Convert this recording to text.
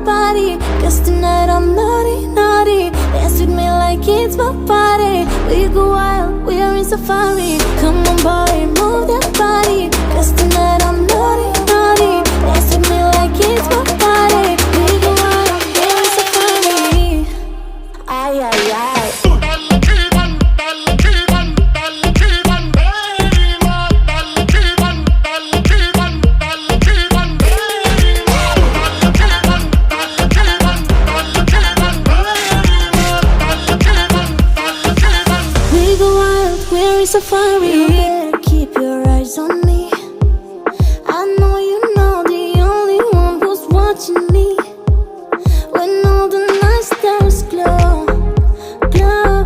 body. Guess tonight I'm naughty, naughty. Dance with me like it's my party. We go wild, we are in safari. Come on boy, move that body. Guess tonight I'm naughty, naughty. Dance with me like it's my party. We go wild, we are in safari. Ay, ay, ay. Safari. You better keep your eyes on me.